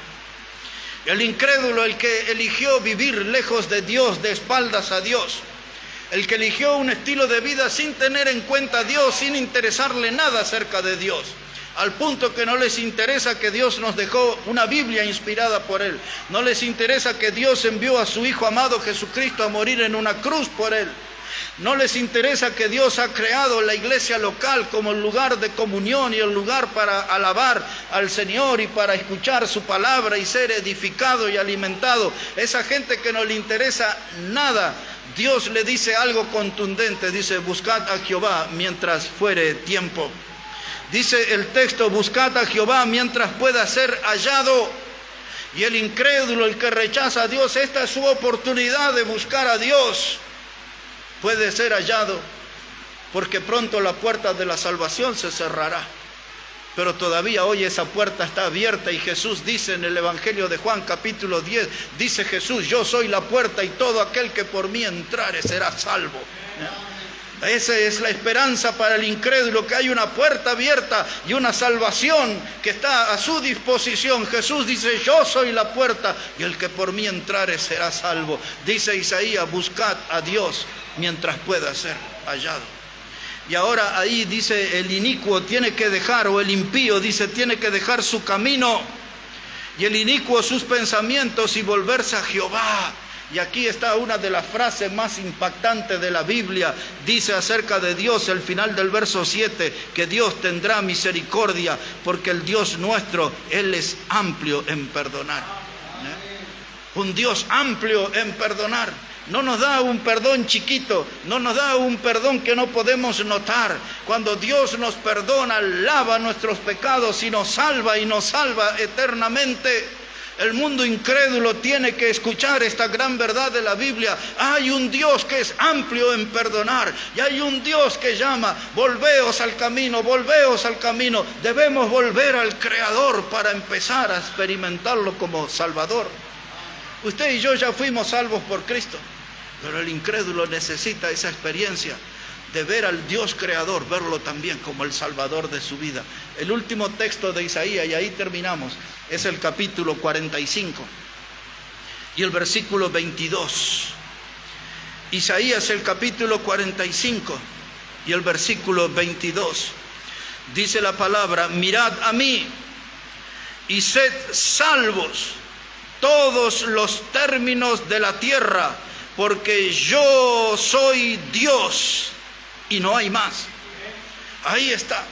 El incrédulo, el que eligió vivir lejos de Dios, de espaldas a Dios, el que eligió un estilo de vida sin tener en cuenta a Dios, sin interesarle nada acerca de Dios, al punto que no les interesa que Dios nos dejó una Biblia inspirada por Él, no les interesa que Dios envió a su Hijo amado Jesucristo a morir en una cruz por Él, no les interesa que Dios ha creado la iglesia local como el lugar de comunión y el lugar para alabar al Señor y para escuchar su palabra y ser edificado y alimentado. Esa gente que no le interesa nada, Dios le dice algo contundente, dice: buscad a Jehová mientras fuere tiempo. Dice el texto: buscad a Jehová mientras pueda ser hallado. Y el incrédulo, el que rechaza a Dios, esta es su oportunidad de buscar a Dios. Puede ser hallado, porque pronto la puerta de la salvación se cerrará. Pero todavía hoy esa puerta está abierta, y Jesús dice en el Evangelio de Juan capítulo 10, dice Jesús: yo soy la puerta, y todo aquel que por mí entrare será salvo. Esa es la esperanza para el incrédulo, que hay una puerta abierta y una salvación que está a su disposición. Jesús dice: yo soy la puerta, y el que por mí entrare será salvo. Dice Isaías: buscad a Dios mientras pueda ser hallado. Y ahora ahí dice: el inicuo tiene que dejar, o el impío dice, tiene que dejar su camino, y el inicuo sus pensamientos, y volverse a Jehová. Y aquí está una de las frases más impactantes de la Biblia. Dice acerca de Dios, el final del verso 7, que Dios tendrá misericordia, porque el Dios nuestro, Él es amplio en perdonar. Un Dios amplio en perdonar. No nos da un perdón chiquito, no nos da un perdón que no podemos notar. Cuando Dios nos perdona, lava nuestros pecados y nos salva eternamente. El mundo incrédulo tiene que escuchar esta gran verdad de la Biblia. Hay un Dios que es amplio en perdonar, y hay un Dios que llama: volveos al camino, volveos al camino. Debemos volver al Creador para empezar a experimentarlo como Salvador. Usted y yo ya fuimos salvos por Cristo, pero el incrédulo necesita esa experiencia de ver al Dios creador, verlo también como el Salvador de su vida. El último texto de Isaías, y ahí terminamos, es el capítulo 45 y el versículo 22. Isaías, el capítulo 45 y el versículo 22. Dice la palabra: mirad a mí y sed salvos todos los términos de la tierra, porque yo soy Dios y no hay más. Ahí está.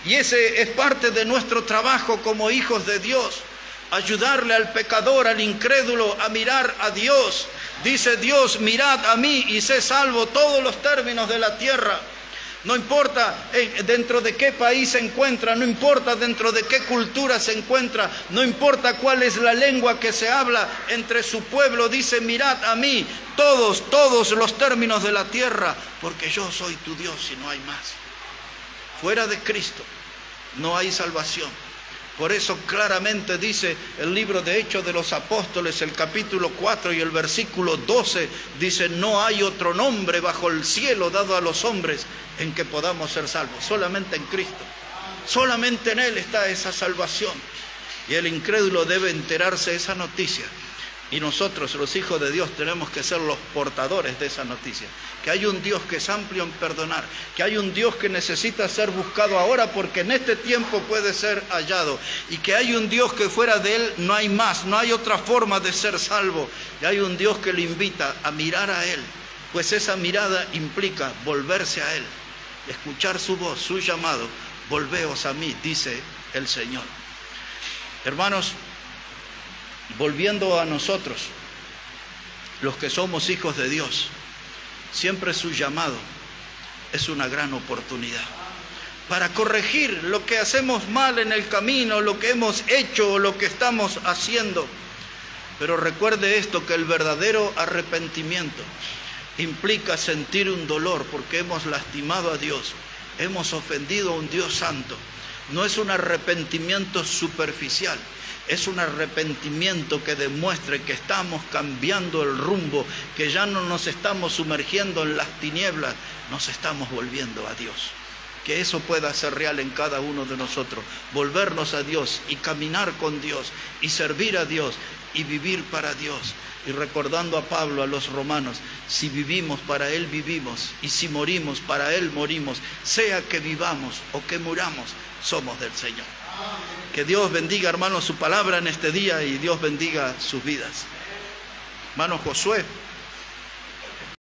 Y ese es parte de nuestro trabajo como hijos de Dios. Ayudarle al pecador, al incrédulo, a mirar a Dios. Dice Dios, mirad a mí y sé salvo todos los términos de la tierra. No importa dentro de qué país se encuentra, no importa dentro de qué cultura se encuentra, no importa cuál es la lengua que se habla entre su pueblo, dice, mirad a mí, todos los términos de la tierra, porque yo soy tu Dios y no hay más. Fuera de Cristo no hay salvación. Por eso claramente dice el libro de Hechos de los Apóstoles, el capítulo 4 y el versículo 12, dice, no hay otro nombre bajo el cielo dado a los hombres en que podamos ser salvos, solamente en Cristo. Solamente en Él está esa salvación. Y el incrédulo debe enterarse de esa noticia. Y nosotros, los hijos de Dios, tenemos que ser los portadores de esa noticia. Que hay un Dios que es amplio en perdonar. Que hay un Dios que necesita ser buscado ahora porque en este tiempo puede ser hallado. Y que hay un Dios que fuera de Él no hay más, no hay otra forma de ser salvo. Y hay un Dios que le invita a mirar a Él. Pues esa mirada implica volverse a Él. Escuchar su voz, su llamado. Volveos a mí, dice el Señor. Hermanos, volviendo a nosotros, los que somos hijos de Dios, siempre su llamado es una gran oportunidad para corregir lo que hacemos mal en el camino, lo que hemos hecho o lo que estamos haciendo. Pero recuerde esto, que el verdadero arrepentimiento implica sentir un dolor porque hemos lastimado a Dios, hemos ofendido a un Dios santo. No es un arrepentimiento superficial. Es un arrepentimiento que demuestre que estamos cambiando el rumbo, que ya no nos estamos sumergiendo en las tinieblas, nos estamos volviendo a Dios. Que eso pueda ser real en cada uno de nosotros, volvernos a Dios y caminar con Dios y servir a Dios y vivir para Dios. Y recordando a Pablo, a los romanos, si vivimos, para Él vivimos, y si morimos, para Él morimos, sea que vivamos o que muramos, somos del Señor. Que Dios bendiga, hermanos, su palabra en este día y Dios bendiga sus vidas. Hermano Josué.